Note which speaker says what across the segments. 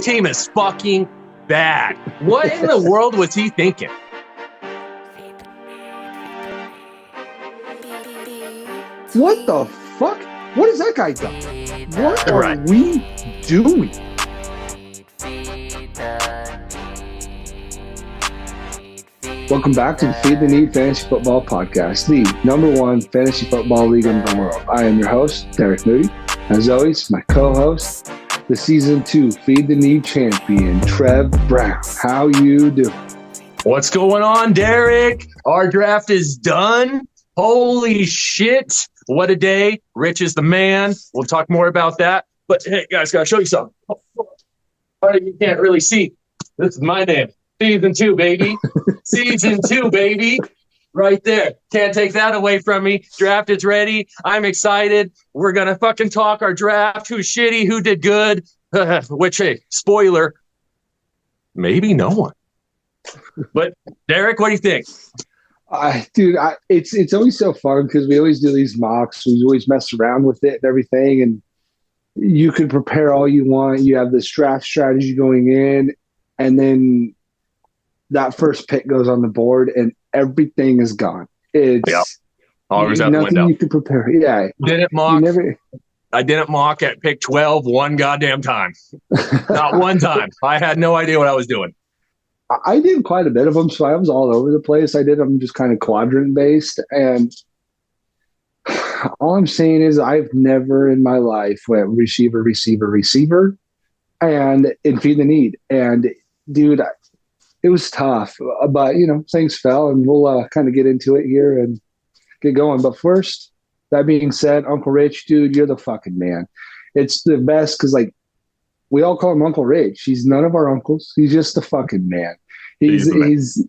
Speaker 1: team is fucking bad. What in the world was he thinking?
Speaker 2: What the fuck? What has that guy done? What are we doing? Welcome back to the Feed the Need Fantasy Football Podcast, the #1 fantasy football league in the world. I am your host, Derek Moody. As always, my co-host, the Season 2 Feed the Need champion, Trev Brown. How you doing?
Speaker 1: What's going on, Derek? Our draft is done. Holy shit. What a day. Rich is the man. We'll talk more about that. But hey, guys, gotta show you something. You can't really see. This is my name. Season 2, baby. Season 2, baby. Right there. Can't take that away from me. Draft is ready. I'm excited. We're going to fucking talk our draft. Who's shitty? Who did good? Which, hey, spoiler, maybe no one. But, Derek, what do you think?
Speaker 2: Dude, it's always so fun because we always do these mocks. We always mess around with it and everything. And you can prepare all you want. You have this draft strategy going in. And then that first pick goes on the board and everything is gone. It's
Speaker 1: always out the window.
Speaker 2: Nothing you can prepare. Yeah.
Speaker 1: I didn't mock at pick 12 one goddamn time. Not one time. I had no idea what I was doing.
Speaker 2: I did quite a bit of them, so I was all over the place. I did them just kind of quadrant based. And all I'm saying is I've never in my life went receiver, and in Feed the Need. And dude, it was tough, but things fell, and we'll kind of get into it here and get going. But first, that being said, Uncle Rich, dude, you're the fucking man. It's the best because we all call him Uncle Rich. He's none of our uncles. He's just the fucking man. He's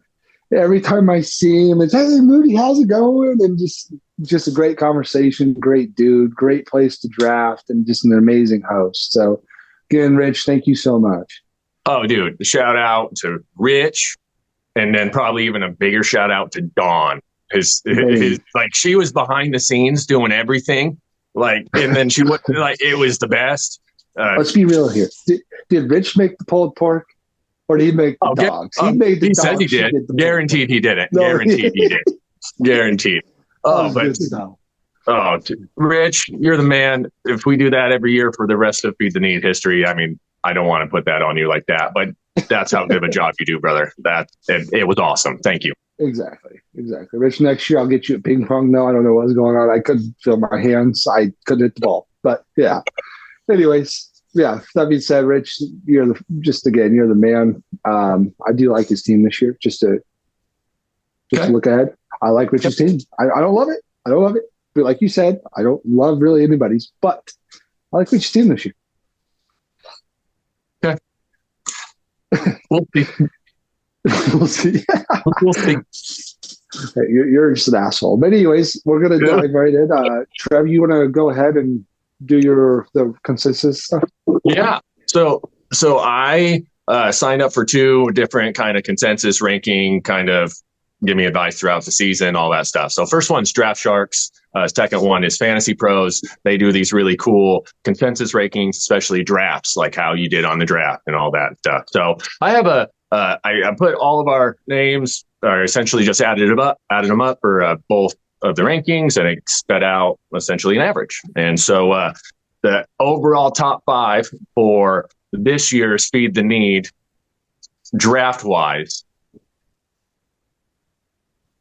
Speaker 2: every time I see him, it's, hey, Moody, how's it going? And just a great conversation, great dude, great place to draft, and just an amazing host. So again, Rich, thank you so much.
Speaker 1: Oh, dude, shout out to Rich, and then probably even a bigger shout out to Dawn. His she was behind the scenes doing everything, and then she would it was the best.
Speaker 2: Let's be real here. Did Rich make the pulled pork, or did he make the dogs? He made the dogs.
Speaker 1: Said he did. Guaranteed he did it. No, Guaranteed he did. Guaranteed. Rich, you're the man. If we do that every year for the rest of Feed the Need history, I mean, I don't want to put that on you like that, but that's how good of a job you do, brother. It was awesome. Thank you.
Speaker 2: Exactly. Rich, next year I'll get you a ping pong. No, I don't know what's going on. I couldn't feel my hands. I couldn't hit the ball. But yeah. Anyways, yeah. That being said, Rich, you're the man. I do like his team this year. Just to look ahead, I like Rich's team. I don't love it. But like you said, I don't love really anybody's. But I like Rich's team this year.
Speaker 1: Okay. We'll see.
Speaker 2: We'll see.
Speaker 1: We'll see.
Speaker 2: Hey, you're just an asshole. But anyways, we're gonna dive right in. Trev, you want to go ahead and do the consensus stuff?
Speaker 1: Yeah. So I signed up for 2 different kind of consensus ranking, kind of give me advice throughout the season, all that stuff. So first one's Draft Sharks. Second one is Fantasy Pros. They do these really cool consensus rankings, especially drafts, like how you did on the draft and all that stuff. So I have I put all of our names, or essentially just added them up for both of the rankings, and it sped out essentially an average. And so the overall top 5 for this year's Feed the Need draft-wise: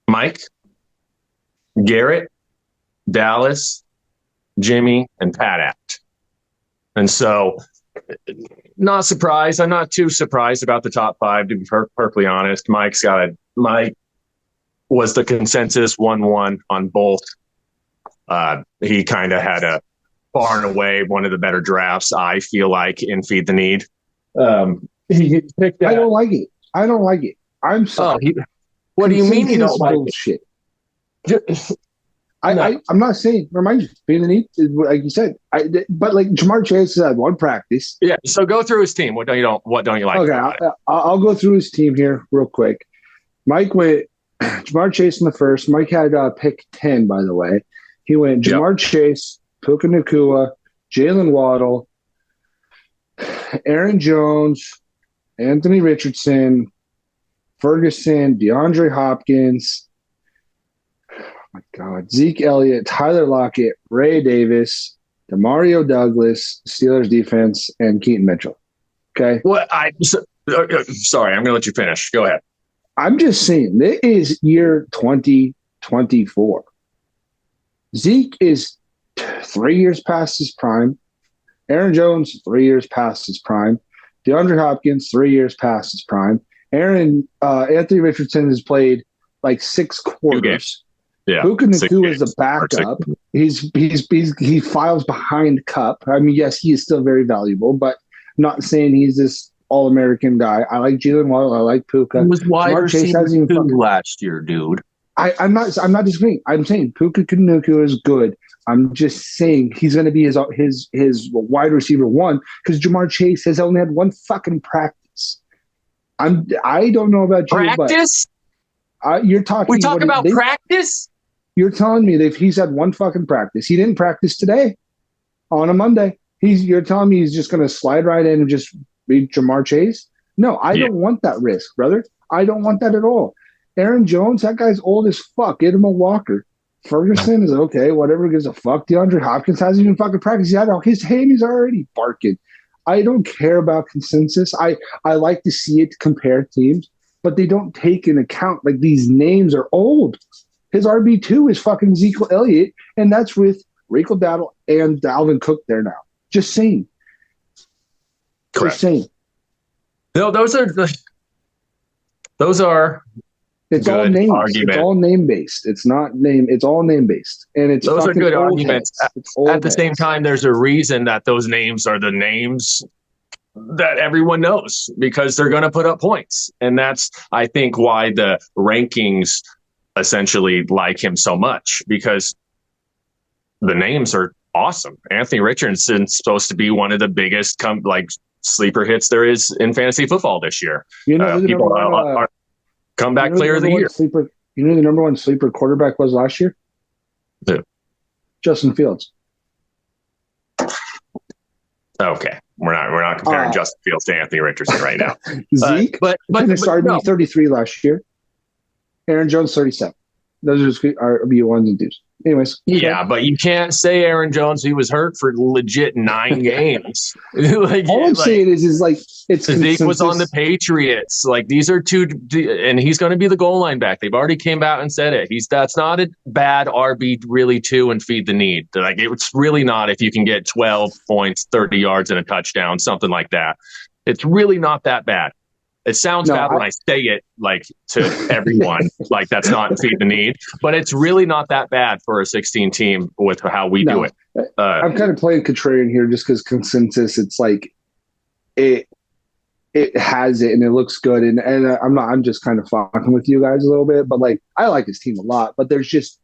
Speaker 1: Mike, Garrett, Dallas, Jimmy, and Pat Act. And so, not surprised. I'm not too surprised about the top 5, to be perfectly honest. Mike was the consensus 1-1 on both. He kind of had a far and away one of the better drafts, I feel like, in Feed the Need. He picked
Speaker 2: I don't like it. I'm sorry.
Speaker 1: What do you mean you don't like
Speaker 2: bullshit? I'm not saying, remind you, Feed the Need, like you said, but like Ja'Marr Chase had one practice.
Speaker 1: Yeah. So go through his team. What don't you like?
Speaker 2: Okay, I'll go through his team here real quick. Mike went Ja'Marr Chase in the first. Mike had pick 10, by the way. He went Ja'Marr Chase, Puka Nacua, Jalen Waddle, Aaron Jones, Anthony Richardson, Ferguson, DeAndre Hopkins, oh my God, Zeke Elliott, Tyler Lockett, Ray Davis, Demario Douglas, Steelers defense, and Keaton Mitchell. Okay.
Speaker 1: Sorry, I'm going to let you finish. Go ahead.
Speaker 2: I'm just saying, this is year 2024. Zeke is 3 years past his prime. Aaron Jones, 3 years past his prime. DeAndre Hopkins, 3 years past his prime. Anthony Richardson has played like 6 quarters.
Speaker 1: Yeah,
Speaker 2: Puka Nacua is a backup. He files behind Cup. I mean, yes, he is still very valuable, but I'm not saying he's this All-American guy. I like Jalen Waddle. I like Puka.
Speaker 3: He was wide
Speaker 2: Jamar Chase
Speaker 3: receiver
Speaker 2: hasn't even
Speaker 3: last year, dude.
Speaker 2: I'm not disagreeing. I'm saying Puka Nacua is good. I'm just saying he's going to be his wide receiver one because Jamar Chase has only had one fucking practice. I don't know about you,
Speaker 1: practice.
Speaker 2: But you're talking.
Speaker 1: We talk about practice.
Speaker 2: You're telling me that he's had one fucking practice. He didn't practice today on a Monday. You're telling me he's just going to slide right in and just beat Jamar Chase? No, I don't want that risk, brother. I don't want that at all. Aaron Jones, that guy's old as fuck. Get him a walker. Ferguson is okay, whatever, gives a fuck. DeAndre Hopkins hasn't even fucking practiced yet. His hand is already barking. I don't care about consensus. I like to see it compare teams, but they don't take into account like these names are old. His RB2 is fucking Ezekiel Elliott, and that's with Rico Dowdle and Dalvin Cook there now. Just saying.
Speaker 1: Correct.
Speaker 2: Just saying.
Speaker 1: No, those are
Speaker 2: it's all name
Speaker 1: argument.
Speaker 2: It's all name based. It's not name. It's all name based, and it's
Speaker 1: those are good arguments. At the same time, there's a reason that those names are the names that everyone knows because they're going to put up points, and that's I think why the rankings essentially like him so much because the names are awesome. Anthony Richardson's supposed to be one of the biggest sleeper hits there is in fantasy football this year.
Speaker 2: You know,
Speaker 1: people are comeback player of the year.
Speaker 2: You know who the number one sleeper quarterback was last year?
Speaker 1: Who?
Speaker 2: Justin Fields.
Speaker 1: Okay, we're not comparing Justin Fields to Anthony Richardson right now.
Speaker 2: Zeke, but RB 33 last year. Aaron Jones 37. Those are just RB ones and twos. Anyways,
Speaker 1: yeah, but you can't say Aaron Jones. He was hurt for legit 9 games.
Speaker 2: All I'm saying is it's
Speaker 1: Zeke was on the Patriots. Like these are two, and he's going to be the goal line back. They've already came out and said it. That's not a bad RB really two and feed the need. Like it's really not if you can get 12 points, 30 yards, and a touchdown, something like that. It's really not that bad. It sounds bad when I say it like to everyone, like that's not feed the need, but it's really not that bad for a 16 team with how we do it.
Speaker 2: I'm kind of playing contrarian here just because consensus, it's like it has it and it looks good. And I'm just kind of fucking with you guys a little bit, but like I like his team a lot, but there's just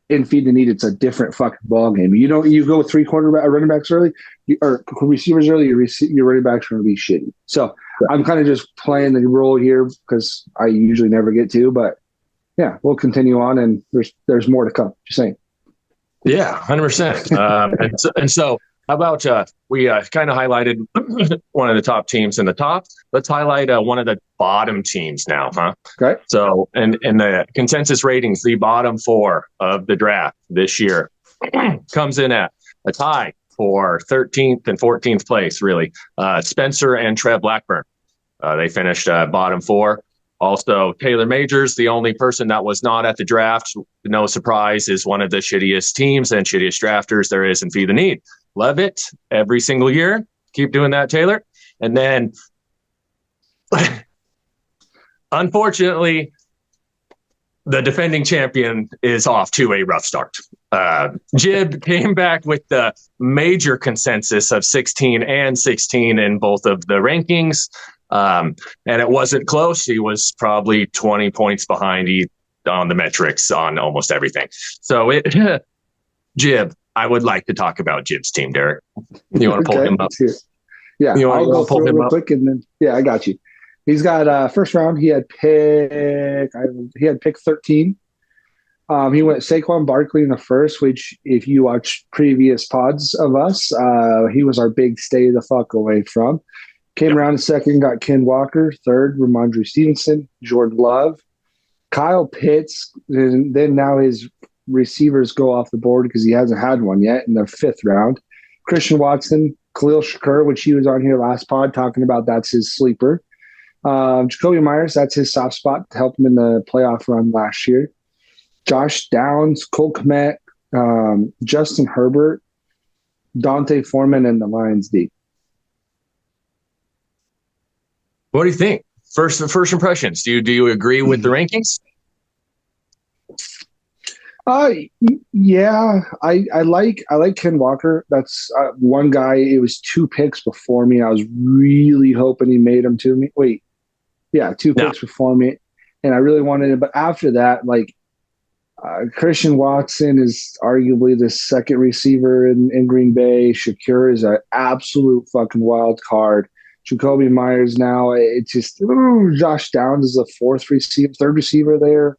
Speaker 2: in feed the need, it's a different fucking ball game. You go with 3 running backs early or receivers early, your running backs are going to be shitty. So I'm kind of just playing the role here because I usually never get to, but yeah, we'll continue on and there's more to come. Just saying.
Speaker 1: Yeah, 100%. And so how about we kind of highlighted one of the top teams in the top. Let's highlight one of the bottom teams now, huh?
Speaker 2: Okay.
Speaker 1: So in the consensus ratings, the bottom 4 of the draft this year comes in at a tie for 13th and 14th place, really. Spencer and Trev Blackburn. They finished bottom 4. Also, Taylor Majors, the only person that was not at the draft, no surprise, is one of the shittiest teams and shittiest drafters there is in Feed the Need. Love it every single year. Keep doing that, Taylor. And then, unfortunately, the defending champion is off to a rough start. Jib came back with the major consensus of 16 and 16 in both of the rankings. And it wasn't close. He was probably 20 points behind on the metrics on almost everything. So Jib, I would like to talk about Jib's team, Derek. You want to pull him up?
Speaker 2: Yeah, I'll go through it real quick and then I got you. He's got first round. He had pick 13. He went Saquon Barkley in the first, which if you watch previous pods of us, he was our big stay the fuck away from. Came around in second, got Ken Walker. Third, Ramondre Stevenson, Jordan Love, Kyle Pitts. And then now his receivers go off the board because he hasn't had one yet in the fifth round. Christian Watson, Khalil Shakur, which he was on here last pod talking about, that's his sleeper. Jacoby Myers, that's his soft spot to help him in the playoff run last year. Josh Downs, Cole Kmet, Justin Herbert, Dante Foreman, and the Lions D.
Speaker 1: What do you think? First impressions. Do you agree with the rankings?
Speaker 2: Yeah, I like Ken Walker. That's one guy. It was 2 picks before me. I was really hoping he made them to me. Wait, yeah, 2 picks before me, and I really wanted it. But after that, like Christian Watson is arguably the second receiver in Green Bay. Shakur is an absolute fucking wild card. Jacoby Myers now, it's just Josh Downs is the third receiver there.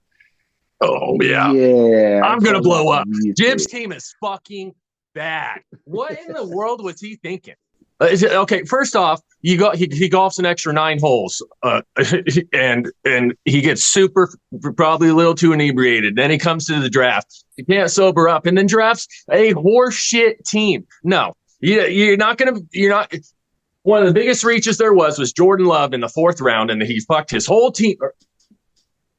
Speaker 1: Oh, yeah.
Speaker 2: Yeah.
Speaker 1: I'm going to blow up. Jim's team is fucking bad. What in the world was he thinking? Okay, first off, he golfs an extra 9 holes, and he gets super, probably a little too inebriated. Then he comes to the draft. He can't sober up, and then drafts a horseshit team. No, you're not. One of the biggest reaches there was Jordan Love in the 4th round, and he fucked his whole team.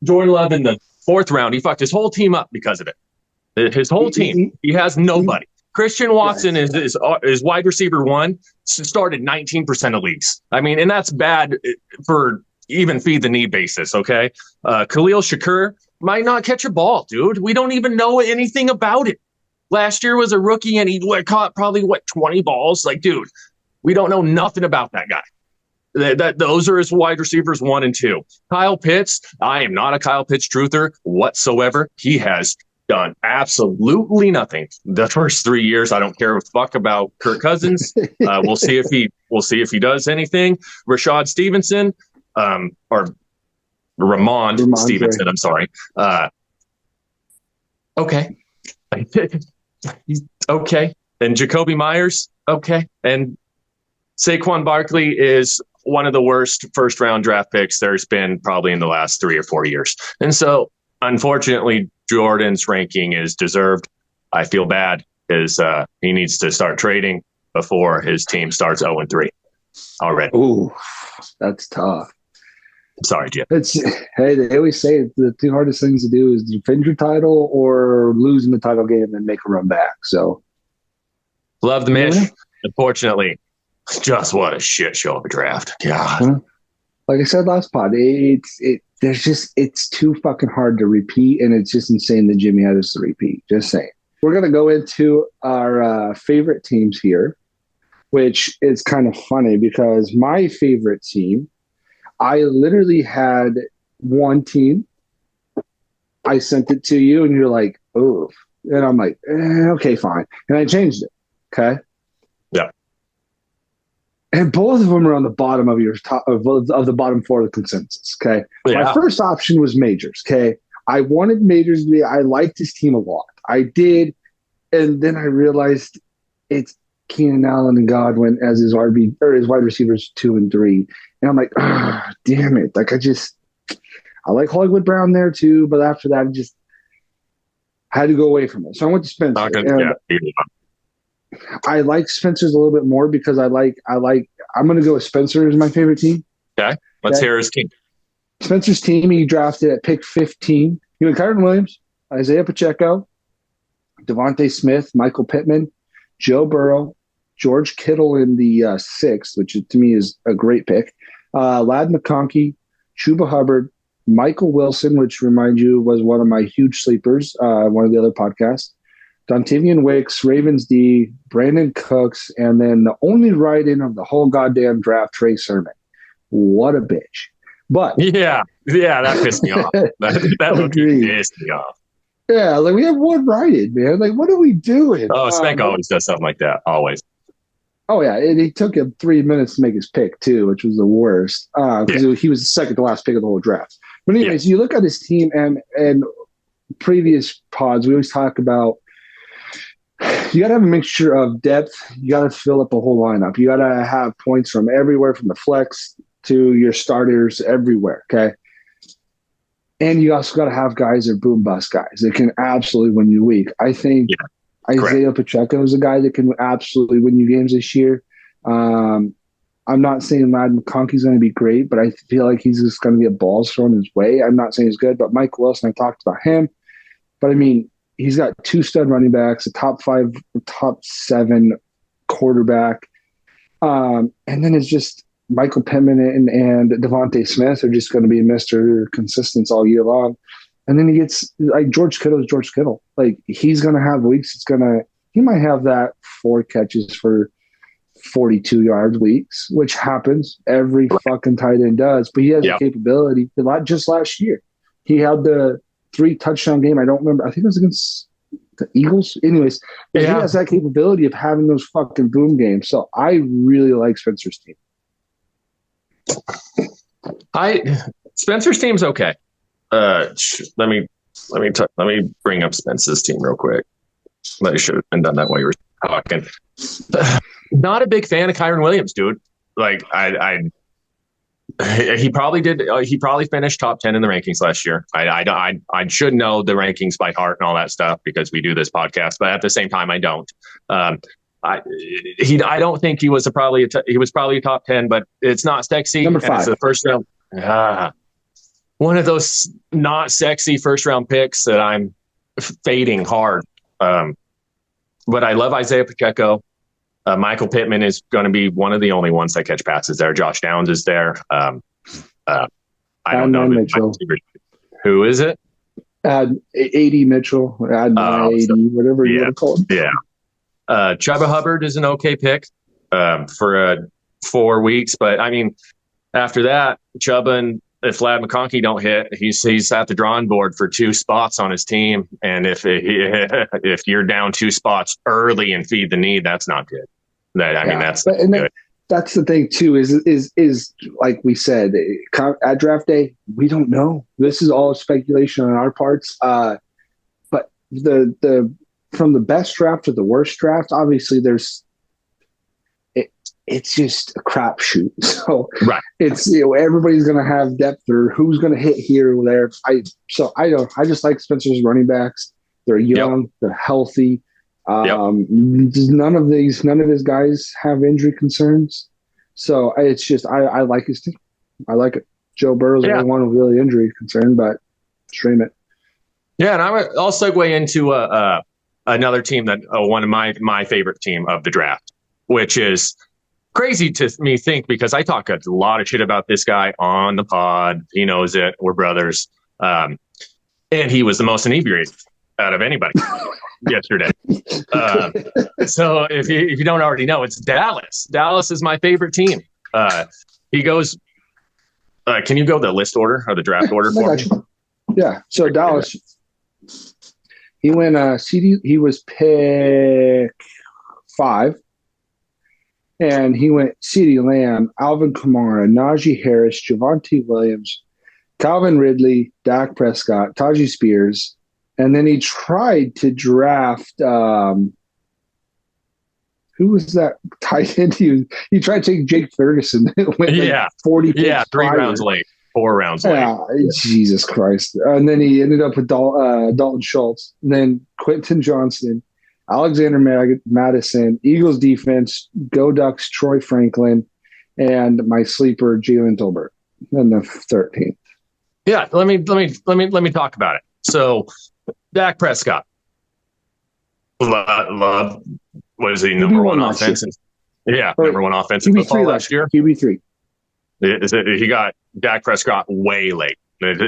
Speaker 1: Jordan Love in the 4th round, he fucked his whole team up because of it. His whole team. He has nobody. Christian Watson is wide receiver 1, started 19% of leagues. I mean, and that's bad for even feed the need basis, okay? Khalil Shakur might not catch a ball, dude. We don't even know anything about it. Last year was a rookie, and he caught probably, 20 balls? Like, dude, we don't know nothing about that guy. Those are his wide receivers 1 and 2. Kyle Pitts, I am not a Kyle Pitts truther whatsoever. He has done absolutely nothing the first 3 years. I don't care a fuck about Kirk Cousins. We'll see if he does anything. Rashad Stevenson, or Ramond Stevenson. I'm sorry. Okay, he's okay. And Jacoby Myers, okay. And Saquon Barkley is one of the worst first-round draft picks there's been probably in the last 3 or 4 years. And so, unfortunately, Jordan's ranking is deserved. I feel bad because he needs to start trading before his team starts 0-3 already.
Speaker 2: Ooh, that's tough.
Speaker 1: Sorry, Jim.
Speaker 2: Hey, they always say the 2 hardest things to do is defend your title or losing the title game and make a run back. So,
Speaker 1: love the Mish. Unfortunately, just what a shit show of a draft. God.
Speaker 2: Like I said last pod, it's too fucking hard to repeat, and it's just insane that Jimmy had us to repeat. Just saying. We're gonna go into our favorite teams here, which is kind of funny because my favorite team, I literally had one team. I sent it to you, and you're like, "Oh," and I'm like, "Okay, fine," and I changed it. Okay.
Speaker 1: Yeah.
Speaker 2: And both of them are on the bottom of your top of the bottom 4 of the consensus. Okay. Yeah. My first option was Majors. Okay. I wanted Majors to be, I liked his team a lot. I did. And then I realized it's Keenan Allen and Godwin as his his wide receivers 2 and 3. And I'm like, damn it. Like I like Hollywood Brown there too. But after that, I just had to go away from it. So I went to Spencer. I like Spencer's a little bit more because I'm going to go with Spencer as my favorite team.
Speaker 1: Okay. Let's hear his team.
Speaker 2: Spencer's team, he drafted at pick 15. He went Kyren Williams, Isaiah Pacheco, Devontae Smith, Michael Pittman, Joe Burrow, George Kittle in the 6th, which to me is a great pick. Lad McConkey, Chuba Hubbard, Michael Wilson, which remind you was one of my huge sleepers, one of the other podcasts. Dontavian Wicks, Ravens D, Brandon Cooks, and then the only write-in of the whole goddamn draft, Trey Sermon. What a bitch. But
Speaker 1: yeah, that pissed me off. That pissed me off.
Speaker 2: Yeah, like we have one write-in, man. Like, what are we doing?
Speaker 1: Oh, Spank always does something like that. Always.
Speaker 2: Oh, yeah. And it took him 3 minutes to make his pick, too, which was the worst. Because he was the second to last pick of the whole draft. But anyways, you look at his team, and previous pods, we always talk about you got to have a mixture of depth. You got to fill up a whole lineup. You got to have points from everywhere, from the flex to your starters, everywhere. Okay. And you also got to have guys that are boom bust guys that can absolutely win you a week. I think Isaiah Pacheco is a guy that can absolutely win you games this year. I'm not saying Ladd McConkey's going to be great, but I feel like he's just going to get balls thrown his way. I'm not saying he's good, but Mike Wilson, I talked about him. But I mean, he's got 2 stud running backs, a top 5, top 7 quarterback. And then it's just Michael Pittman and Devontae Smith are just going to be Mr. Consistence all year long. And then he gets like George Kittle. Like he's going to have weeks. He might have that 4 catches for 42 yard weeks, which happens. Every fucking tight end does, but he has the capability. Just last year, he had the 3 touchdown game. I don't remember. I think it was against the Eagles. Anyways, he has that capability of having those fucking boom games. So I really like Spencer's team.
Speaker 1: Spencer's team's okay. Let me bring up Spencer's team real quick. I should have been done that while you were talking. Not a big fan of Kyron Williams, dude. Like he probably did. He probably finished top 10 in the rankings last year. I should know the rankings by heart and all that stuff because we do this podcast. But at the same time, I don't. I don't think he was probably a top 10, but it's not sexy.
Speaker 2: Number 5,
Speaker 1: it's the first round. One of those not sexy first round picks that I'm fading hard. But I love Isaiah Pacheco. Michael Pittman is going to be one of the only ones that catch passes there. Josh Downs is there. I don't know
Speaker 2: Mitchell.
Speaker 1: Who is it?
Speaker 2: AD Mitchell. AD, whatever you want to call him.
Speaker 1: Yeah. Chuba Hubbard is an okay pick for 4 weeks, but I mean, after that, Chuba and if Ladd McConkey don't hit, he's at the drawing board for 2 spots on his team, and if you're down 2 spots early and feed the need, that's not good. That's good.
Speaker 2: That's the thing too. Is like we said at draft day, we don't know. This is all speculation on our parts. But the from the best draft to the worst draft, obviously it's just a crapshoot. So it's everybody's going to have depth or who's going to hit here or there. I just like Spencer's running backs. They're young, they're healthy. None of his guys have injury concerns. So it's just I like his team. I like it. Joe Burrow's the only one with really injury concern, but stream it.
Speaker 1: Yeah, and I'll segue into another team that one of my favorite team of the draft, which is crazy to me think because I talk a lot of shit about this guy on the pod. He knows it. We're brothers. And he was the most inebriated out of anybody yesterday. So if you don't already know, it's Dallas. Dallas is my favorite team. He goes, can you go the list order or the draft order for me?
Speaker 2: Yeah. So Dallas, he went CD. He was pick 5. And he went CeeDee Lamb, Alvin Kamara, Najee Harris, Javonte Williams, Calvin Ridley, Dak Prescott, Tajee Spears. And then he tried to draft who was that tight end? He tried to take Jake Ferguson. It went 40 picks
Speaker 1: 3 rounds late, 4 rounds late.
Speaker 2: Jesus Christ. And then he ended up with Dalton Schultz, and then Quentin Johnston, Alexander Madison, Eagles defense, Go Ducks, Troy Franklin, and my sleeper Jalen Tolbert in the 13th.
Speaker 1: Yeah, let me talk about it. So, Dak Prescott, love. What is he? Number one offensive? Yeah, number one offensive football last year.
Speaker 2: QB3.
Speaker 1: He got Dak Prescott way late.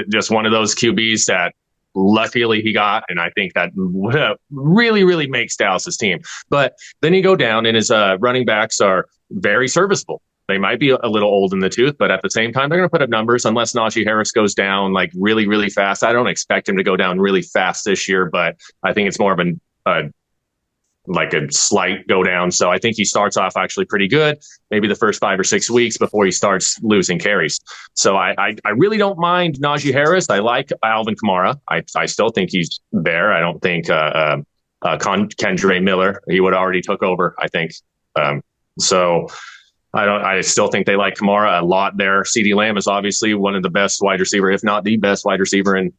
Speaker 1: Just one of those QBs that luckily he got, and I think that really, really makes Dallas's team. But then you go down, and his running backs are very serviceable. They might be a little old in the tooth, but at the same time, they're going to put up numbers unless Najee Harris goes down like really, really fast. I don't expect him to go down really fast this year, but I think it's more of a like a slight go down. So I think he starts off actually pretty good, maybe the first 5 or 6 weeks before he starts losing carries. So I really don't mind Najee Harris. I like Alvin Kamara. I still think he's there. I don't think Kendre Miller, he would already took over, I think. So I still think they like Kamara a lot there. CeeDee Lamb is obviously one of the best wide receiver, if not the best wide receiver in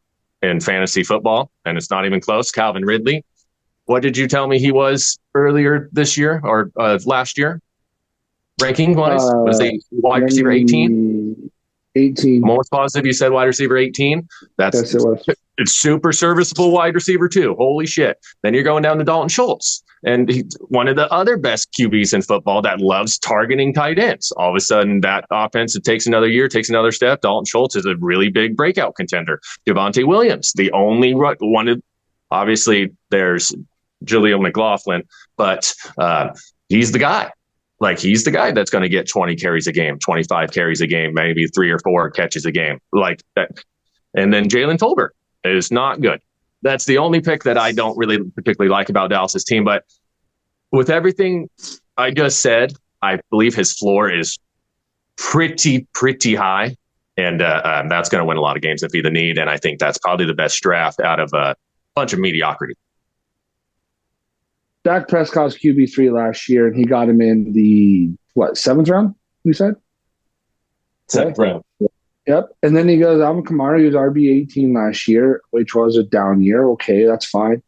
Speaker 1: fantasy football, and it's not even close. Calvin Ridley. What did you tell me he was earlier this year or last year? Ranking wise, was he wide receiver 18?
Speaker 2: 18.
Speaker 1: Most positive you said wide receiver 18.
Speaker 2: Yes, it was.
Speaker 1: It's super serviceable wide receiver too. Holy shit. Then you're going down to Dalton Schultz. And he's one of the other best QBs in football that loves targeting tight ends. All of a sudden, that offense, it takes another year, takes another step. Dalton Schultz is a really big breakout contender. Javonte Williams, the only one of, obviously, there's Jaleel McLaughlin, but he's the guy. Like, he's the guy that's going to get 20 carries a game, 25 carries a game, maybe 3 or 4 catches a game. Like that. And then Jalen Tolbert is not good. That's the only pick that I don't really particularly like about Dallas's team. But with everything I just said, I believe his floor is pretty high. And that's going to win a lot of games and be the need. And I think that's probably the best draft out of a bunch of mediocrity.
Speaker 2: Dak Prescott's QB3 last year, and he got him in the, 7th round, you said?
Speaker 1: 7th round.
Speaker 2: Yep. And then he goes, Alvin Kamara, he was RB18 last year, which was a down year. Okay, that's fine.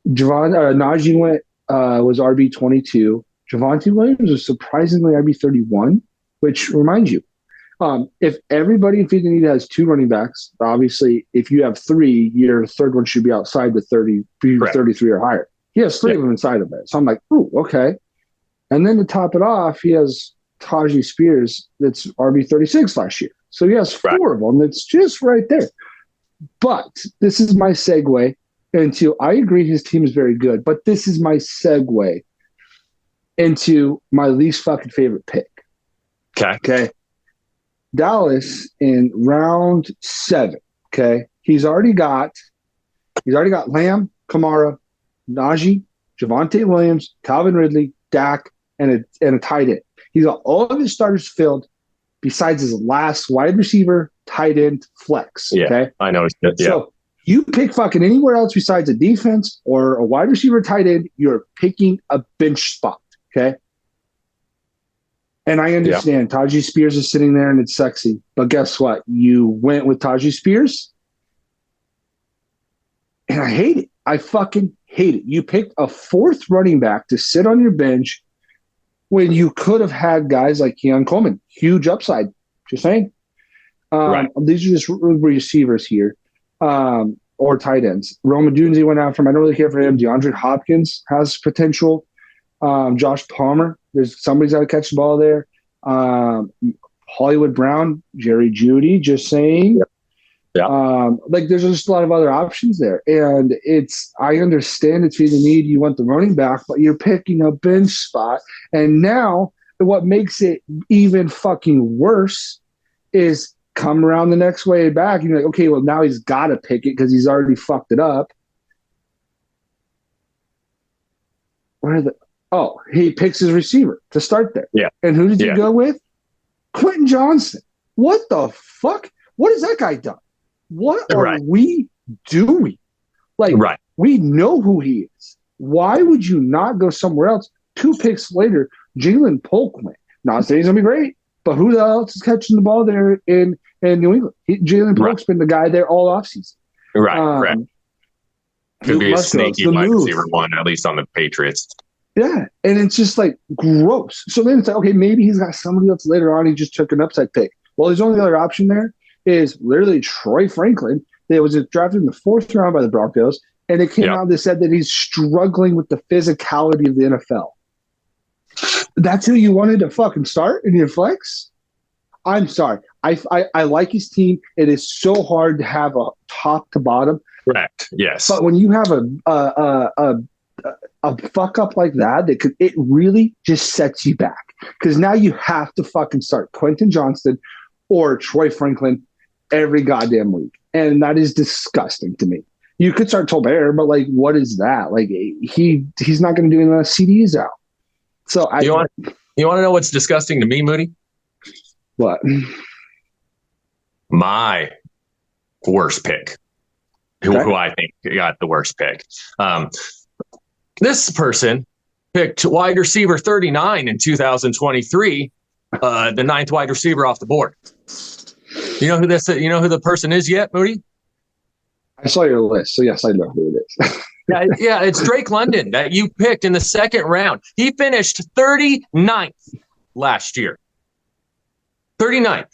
Speaker 2: Najee was RB22. Javonte Williams was surprisingly RB31, which reminds you, if everybody in Feed the Need has 2 running backs, obviously if you have 3, your third one should be outside the 33 or higher. He has 3 of them inside of it. So I'm like, ooh, okay. And then to top it off, he has Tajee Spears that's RB36 last year. So he has 4 of them. That's just right there. But this is my segue into, I agree his team is very good, but this is my segue into my least fucking favorite pick. Okay. Dallas in round 7. Okay. He's already got Lamb, Kamara, Najee, Javonte Williams, Calvin Ridley, Dak, and a tight end. He's got all of his starters filled besides his last wide receiver, tight end, flex.
Speaker 1: Yeah,
Speaker 2: okay?
Speaker 1: I know. Yeah.
Speaker 2: So you pick fucking anywhere else besides a defense or a wide receiver, tight end, you're picking a bench spot, okay? And I understand Tajee Spears is sitting there and it's sexy. But guess what? You went with Tajee Spears, and I hate it. I fucking hate it. You picked a 4th running back to sit on your bench when you could have had guys like Keon Coleman. Huge upside. Just saying. These are just receivers here. Or tight ends. Rome Odunze went out from, I don't really care for him. DeAndre Hopkins has potential. Josh Palmer. Somebody's got to catch the ball there. Hollywood Brown, Jerry Jeudy, just saying.
Speaker 1: Yeah.
Speaker 2: There's just a lot of other options there. And I understand it's for the need. You want the running back, but you're picking a bench spot. And now what makes it even fucking worse is come around the next way back. And you're like, okay, well, now he's got to pick it because he's already fucked it up. He picks his receiver to start there.
Speaker 1: Yeah.
Speaker 2: And who did you go with? Quentin Johnson. What the fuck? What has that guy done? What are we doing? We know who he is. Why would you not go somewhere else? 2 picks later, Jalen Polk went. Not saying he's going to be great, but who else is catching the ball there in New England? Jalen Polk's been the guy there all offseason.
Speaker 1: Right. Could be a sneaky wide receiver one, at least on the Patriots.
Speaker 2: Yeah, and it's just like gross. So then it's like, okay, maybe he's got somebody else later on. He just took an upside pick. Well, his only other option there is literally Troy Franklin. That was drafted in the 4th round by the Broncos, and it came out that said that he's struggling with the physicality of the NFL. That's who you wanted to fucking start in your flex? I'm sorry. I like his team. It is so hard to have a top to bottom.
Speaker 1: Correct. Yes.
Speaker 2: But when you have a fuck up like that, it really just sets you back. Because now you have to fucking start Quentin Johnston or Troy Franklin every goddamn week. And that is disgusting to me. You could start Tolbert, but like, what is that? Like, he's not going to do enough CDs out. So
Speaker 1: You want to know what's disgusting to me, Moody?
Speaker 2: What?
Speaker 1: My worst pick.
Speaker 2: Okay.
Speaker 1: Who I think got the worst pick. This person picked wide receiver 39 in 2023, the ninth wide receiver off the board. You know who this? You know who the person is yet, Moody?
Speaker 2: I saw your list, so yes, I know who it is.
Speaker 1: Yeah, it's Drake London that you picked in the second round. He finished 39th last year. 39th.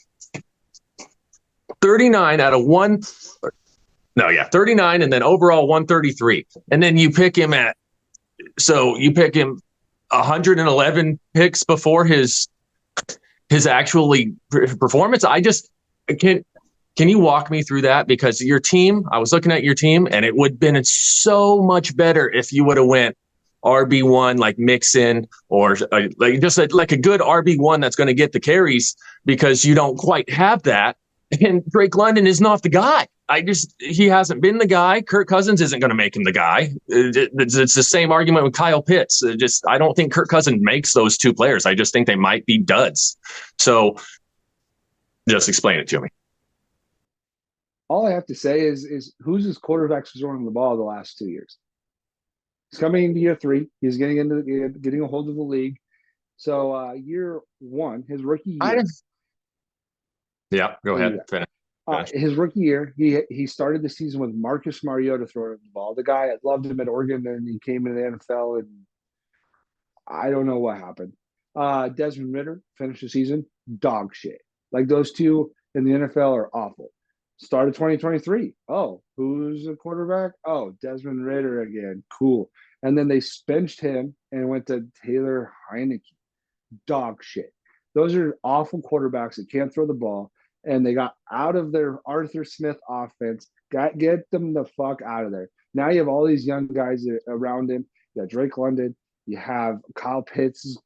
Speaker 1: 39 out of 39, and then overall 133. And then you pick him you pick him 111 picks before his actually performance. I just can you walk me through that? Because your team, I was looking at your team, and it would have been so much better if you would have went RB1 like Mixon, or like just like a good RB1 that's going to get the carries, because you don't quite have that. And Drake London is not the guy. He hasn't been the guy. Kirk Cousins isn't going to make him the guy. It's the same argument with Kyle Pitts. I don't think Kirk Cousins makes those two players. I just think they might be duds. So just explain it to me.
Speaker 2: All I have to say is who's his quarterbacks who's running the ball the last 2 years? He's coming into year 3. He's getting a hold of the league. So year 1, his rookie year.
Speaker 1: Yeah, go ahead. Finish.
Speaker 2: His rookie year, he started the season with Marcus Mariota throwing the ball. The guy, I loved him at Oregon, and he came into the NFL, and I don't know what happened. Desmond Ridder finished the season dog shit. Like, those two in the NFL are awful. Started 2023. Oh, who's the quarterback? Oh, Desmond Ridder again. Cool. And then they benched him and went to Taylor Heineke. Dog shit. Those are awful quarterbacks that can't throw the ball. And they got out of their Arthur Smith offense. Get them the fuck out of there. Now you have all these young guys around him. You got Drake London. You have Kyle Pitts is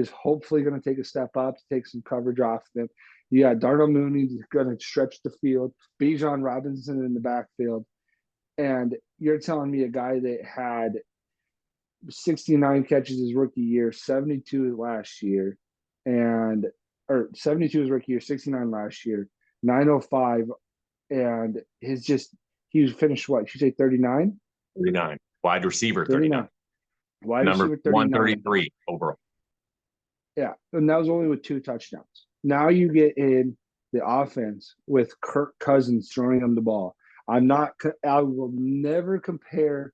Speaker 2: hopefully going to take a step up to take some coverage off them. You got Darnell Mooney going to stretch the field. Bijan Robinson in the backfield. And you're telling me a guy that had 69 catches his rookie year, 72 last year, or 72 his rookie year, 69 last year, 905, and he was finished what? You say 39?
Speaker 1: 39. Wide receiver 39.
Speaker 2: Wide
Speaker 1: Number
Speaker 2: receiver 39.
Speaker 1: 133 overall.
Speaker 2: Yeah, and that was only with 2 touchdowns. Now you get in the offense with Kirk Cousins throwing him the ball. I will never compare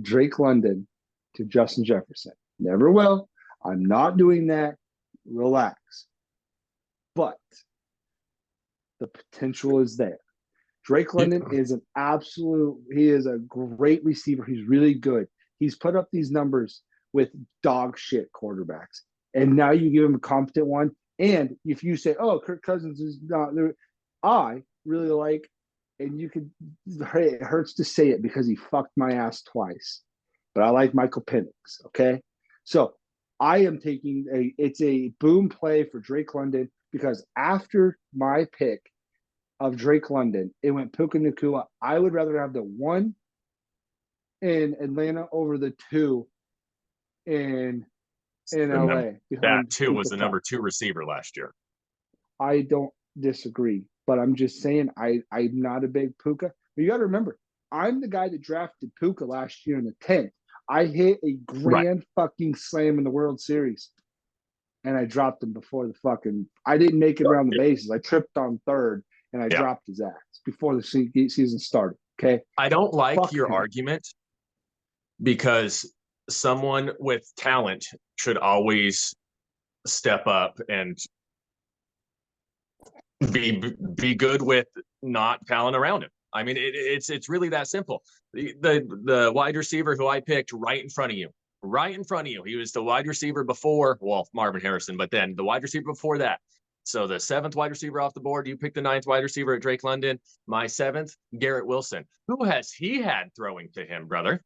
Speaker 2: Drake London to Justin Jefferson. Never will. I'm not doing that. Relax. But the potential is there. Drake London is he is a great receiver. He's really good. He's put up these numbers with dog shit quarterbacks. And now you give him a competent one. And if you say, oh, Kirk Cousins is not there, I really like, and it hurts to say it because he fucked my ass twice, but I like Michael Penix. Okay. So I am taking it's a boom play for Drake London, because after my pick of Drake London, it went Puka Nacua. I would rather have the 1 in Atlanta over the 2 in LA.
Speaker 1: That 2 was the number 2 receiver last year.
Speaker 2: I don't disagree, but I'm just saying I'm not a big Puka. But you got to remember, I'm the guy that drafted Puka last year in the 10th. I hit a grand fucking slam in the World Series, and I dropped him before I didn't make it around the bases. I tripped on third, and I dropped his ass before the season started. Okay.
Speaker 1: I don't like your argument, because someone with talent should always step up and be good with not talent around him. I mean, it's really that simple. The wide receiver who I picked right in front of you. He was the wide receiver before, Marvin Harrison, but then the wide receiver before that. So the 7th wide receiver off the board, you picked the 9th wide receiver at Drake London. My 7th, Garrett Wilson. Who has he had throwing to him, brother?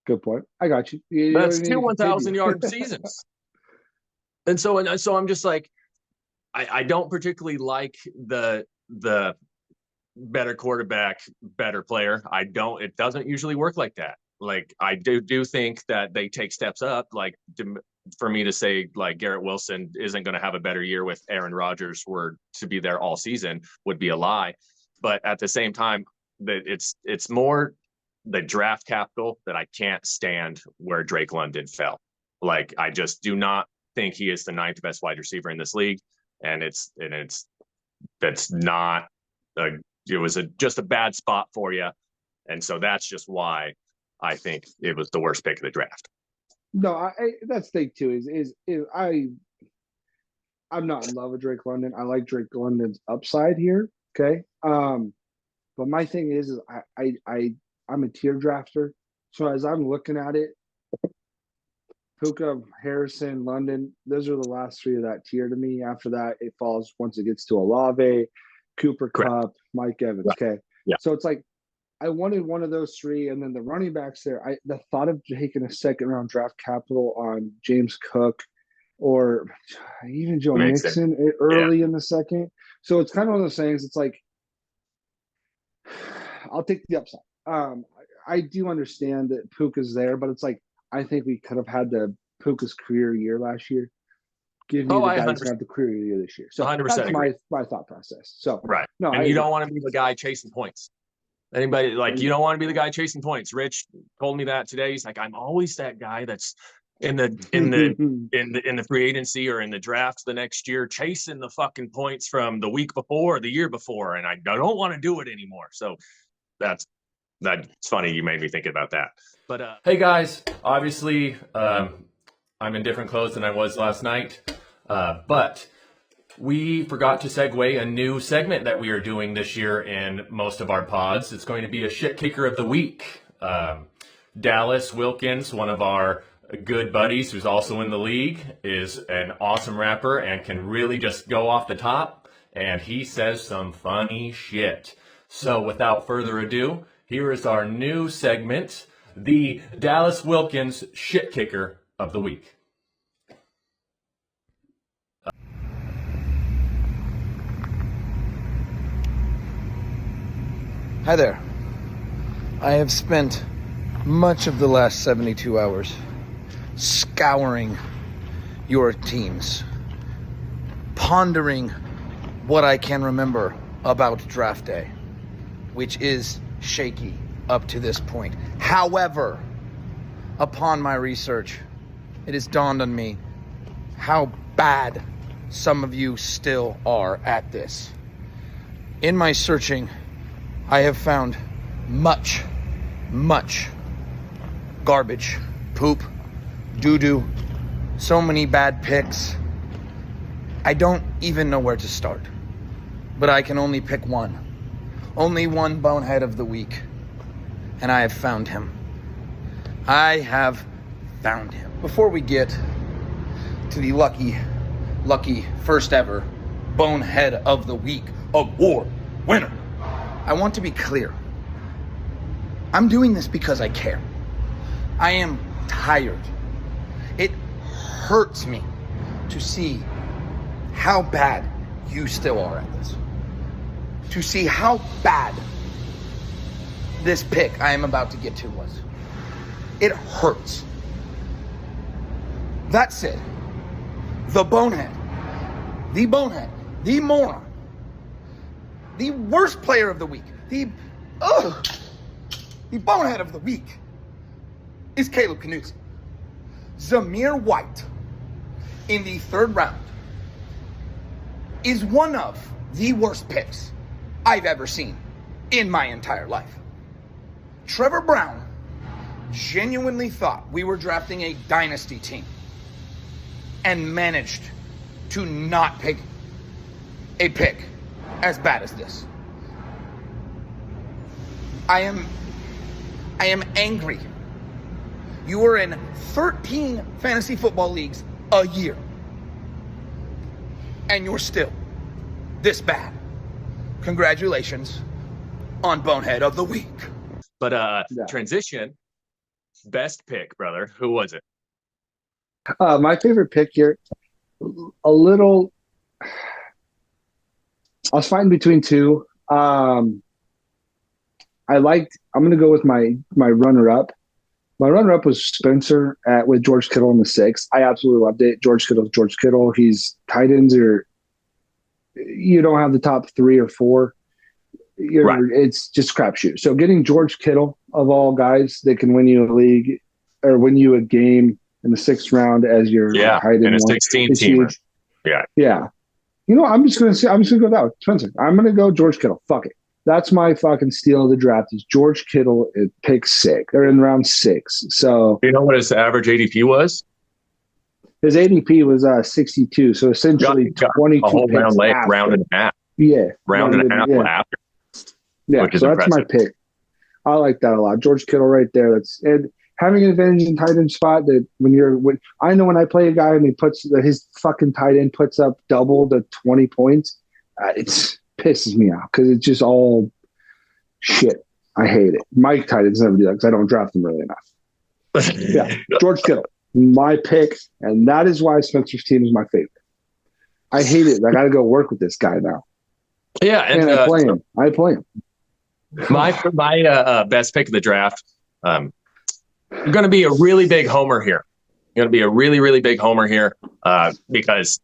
Speaker 2: Good point. I got you.
Speaker 1: That's 2 1,000-yard seasons. And so I'm just like, I don't particularly like the better quarterback, better player. It doesn't usually work like that. Like I do think that they take steps up. Like for me to say like Garrett Wilson isn't going to have a better year with Aaron Rodgers were to be there all season would be a lie. But at the same time, that it's more the draft capital that I can't stand where Drake London fell. Like I just do not think he is the ninth best wide receiver in this league, and it's that's not a it was just a bad spot for you, and so that's just why I think it was the worst pick of the draft.
Speaker 2: No, that's the thing too. I'm not in love with Drake London. I like Drake London's upside here. Okay, but my thing is I'm a tier drafter. So as I'm looking at it, Puka, Harrison, London, those are the last three of that tier to me. After that, it falls once it gets to Olave, Cooper Kupp, Mike Evans. Okay.
Speaker 1: Yeah.
Speaker 2: So it's like I wanted one of those three, and then the running backs there. The thought of taking a second round draft capital on James Cook or even Joe Mixon early in the second. So it's kind of one of those things. It's like I'll take the upside. I do understand that Puka's there, but it's like I think we could have had the Puka's career year last year. Give me the guys who have the career year this year. So 100% that's my thought process. So
Speaker 1: right. No, and you don't want to be the guy chasing points. Anybody like you don't want to be the guy chasing points. Rich told me that today. He's like, I'm always that guy that's in the free agency or in the draft the next year chasing the fucking points from the week before or the year before, and I don't want to do it anymore. So that's funny. You made me think about that. But
Speaker 3: hey guys, obviously I'm in different clothes than I was last night, but we forgot to segue a new segment that we are doing this year in most of our pods. It's going to be a shit kicker of the week. Dallas Wilkins, one of our good buddies who's also in the league, is an awesome rapper and can really just go off the top, and he says some funny shit. So without further ado, here is our new segment, the Dallas Wilkins shit kicker of the week.
Speaker 4: Hi there. I have spent much of the last 72 hours scouring your teams, pondering what I can remember about draft day, which is shaky up to this point. However, upon my research, it has dawned on me how bad some of you still are at this. In my searching, I have found much garbage, poop, doo-doo, so many bad picks. I don't even know where to start, but I can only pick one. Only one bonehead of the week, and I have found him. I have found him. Before we get to the lucky first ever bonehead of the week award winner, I want to be clear. I'm doing this because I care. I am tired. It hurts me to see how bad you still are at this. To see how bad this pick I am about to get to was. It hurts. That said, the bonehead, the moron, the worst player of the week, the bonehead of the week is Caleb Knudsen. Zamir White in the third round is one of the worst picks I've ever seen in my entire life. Trevor Brown genuinely thought we were drafting a dynasty team and managed to not pick a pick as bad as this. I am angry. You are in 13 fantasy football leagues a year, and you're still this bad. Congratulations on Bonehead of the Week.
Speaker 1: But transition, best pick, brother. Who was it?
Speaker 2: My favorite pick here, a little. I was fighting between two. I'm going to go with my runner up. My runner up was Spencer with George Kittle in the 6th. I absolutely loved it. George Kittle. He's tight ends you don't have the top 3 or 4.
Speaker 1: Right.
Speaker 2: It's just crapshoot. So getting George Kittle of all guys that can win you a league or win you a game in the 6th round as your tight end
Speaker 1: in a 16-teamer.
Speaker 2: Yeah. I'm just gonna go that way. Spencer. I'm gonna go George Kittle. Fuck it. That's my fucking steal of the draft is George Kittle at pick 6 or in round 6. So
Speaker 1: you know what his average ADP was?
Speaker 2: His ADP was 62. So essentially 22
Speaker 1: a whole
Speaker 2: picks
Speaker 1: round late,
Speaker 2: after.
Speaker 1: round and a half.
Speaker 2: Yeah,
Speaker 1: round and a half after.
Speaker 2: Yeah, so that's my pick. I like that a lot. George Kittle right there. And having an advantage in tight end spot that I know when I play a guy and his fucking tight end puts up double to 20 points, it pisses me off because it's just all shit. I hate it. My tight ends never do that because I don't draft them really enough. Yeah, George Kittle, my pick, and that is why Spencer's team is my favorite. I hate it. I got to go work with this guy now.
Speaker 1: Yeah, and
Speaker 2: I play him.
Speaker 1: My best pick of the draft. I'm going to be a really big homer here. Going to be a really, really big homer here because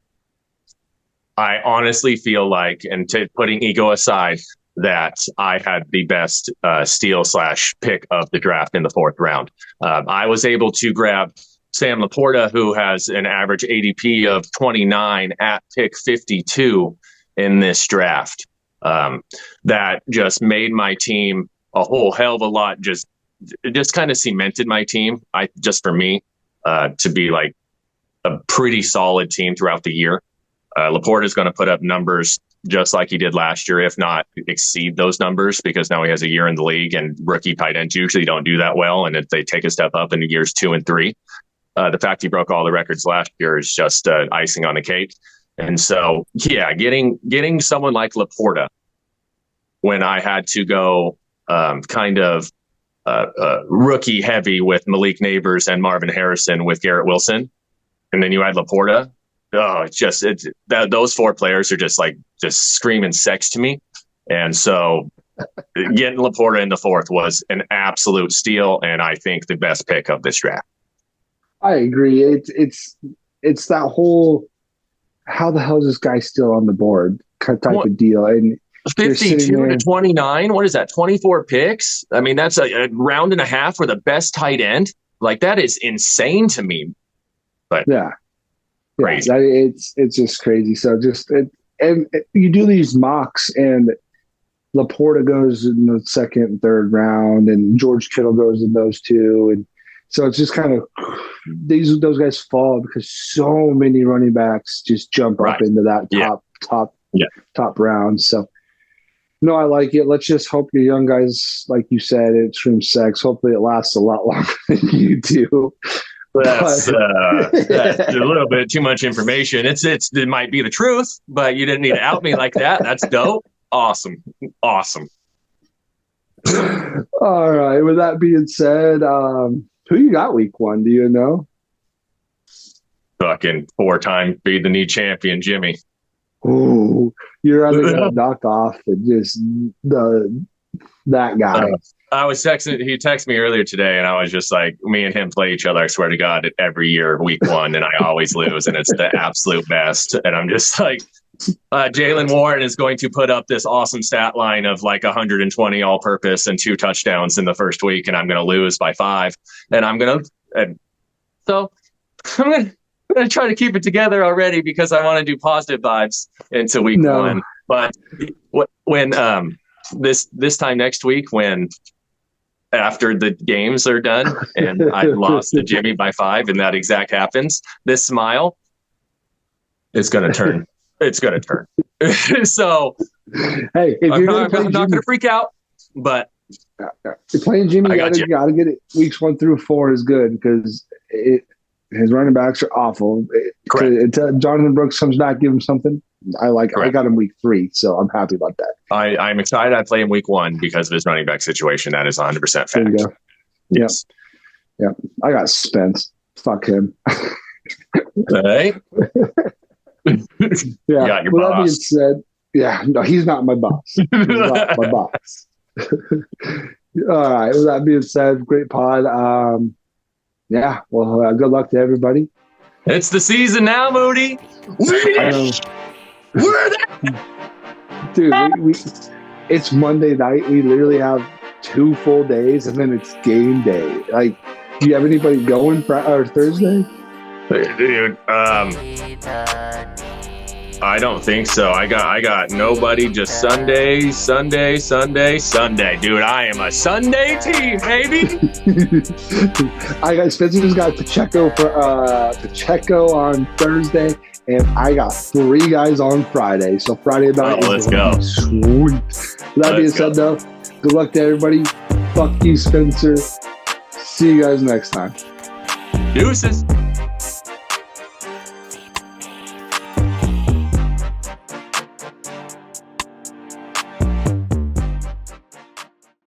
Speaker 1: I honestly feel like, and putting ego aside, that I had the best steal/pick of the draft in the 4th round. I was able to grab Sam Laporta, who has an average ADP of 29 at pick 52 in this draft. That just made my team a whole hell of a lot. Just kind of cemented my team. For me to be like a pretty solid team throughout the year. Laporta is going to put up numbers just like he did last year, if not exceed those numbers, because now he has a year in the league, and rookie tight ends usually don't do that well. And if they take a step up in years 2 and 3, the fact he broke all the records last year is just icing on the cake. And so, yeah, getting someone like Laporta when I had to go rookie heavy with Malik Neighbors and Marvin Harrison with Garrett Wilson, and then you add Laporta. Oh, those 4 players are just screaming sex to me. And so getting Laporta in the 4th was an absolute steal, and I think the best pick of this draft.
Speaker 2: I agree. It's that whole how the hell is this guy still on the board type of deal. And
Speaker 1: 52 to 29. What is that? 24 picks. I mean, that's a round and a half for the best tight end. Like, that is insane to me. But crazy.
Speaker 2: It's just crazy. So you do these mocks, and Laporta goes in the 2nd and 3rd round, and George Kittle goes in those 2, and so it's just kind of those guys fall because so many running backs just jump up into that top round. So no, I like it. Let's just hope your young guys, like you said, it screams sex. Hopefully it lasts a lot longer than you do.
Speaker 1: That's a little bit too much information. It might be the truth, but you didn't need to out me like that. That's dope. Awesome.
Speaker 2: All right. With that being said, who you got week 1? Do you know?
Speaker 1: Fucking 4-time Feed the Knee champion, Jimmy.
Speaker 2: Ooh, you're either gonna knock off just that guy.
Speaker 1: I was texting. He texted me earlier today, and I was just like, me and him play each other, I swear to God, every year, week 1, and I always lose, and it's the absolute best. And I'm just like, Jaylen Warren is going to put up this awesome stat line of like 120 all-purpose and 2 touchdowns in the first week, and I'm going to lose by 5. And I'm going to try to keep it together already because I want to do positive vibes into week 1. But when this time next week, when after the games are done and I lost to Jimmy by 5 and that exact happens, this smile is going to turn. It's going to turn. So,
Speaker 2: hey, if
Speaker 1: I'm not going to freak out, but
Speaker 2: you're playing Jimmy. You got to get it. Weeks 1 through 4 is good because his running backs are awful. Until Jonathan Brooks comes back, give him something. I got him week 3, so I'm happy about that. I'm
Speaker 1: excited. I play him week 1 because of his running back situation. That is 100% fact.
Speaker 2: There you go.
Speaker 1: Yes.
Speaker 2: Yeah. I got Spence. Fuck him.
Speaker 1: Hey.
Speaker 2: Yeah.
Speaker 1: You got your
Speaker 2: With
Speaker 1: boss.
Speaker 2: that being said, no, he's not my boss. He's not my boss. All right. With that being said, great pod. Yeah. Well, good luck to everybody.
Speaker 1: It's the season now, Moody.
Speaker 2: Dude, it's Monday night. We literally have 2 full days, and then it's game day. Like, do you have anybody going or Thursday?
Speaker 1: Dude, I don't think so. I got nobody. Just Sunday. Dude, I am a Sunday team, baby.
Speaker 2: I got Spencer's got Pacheco on Thursday, and I got 3 guys on Friday. So Friday night.
Speaker 1: Let's go.
Speaker 2: Sweet. That being said, though, good luck to everybody. Fuck you, Spencer. See you guys next time.
Speaker 1: Deuces.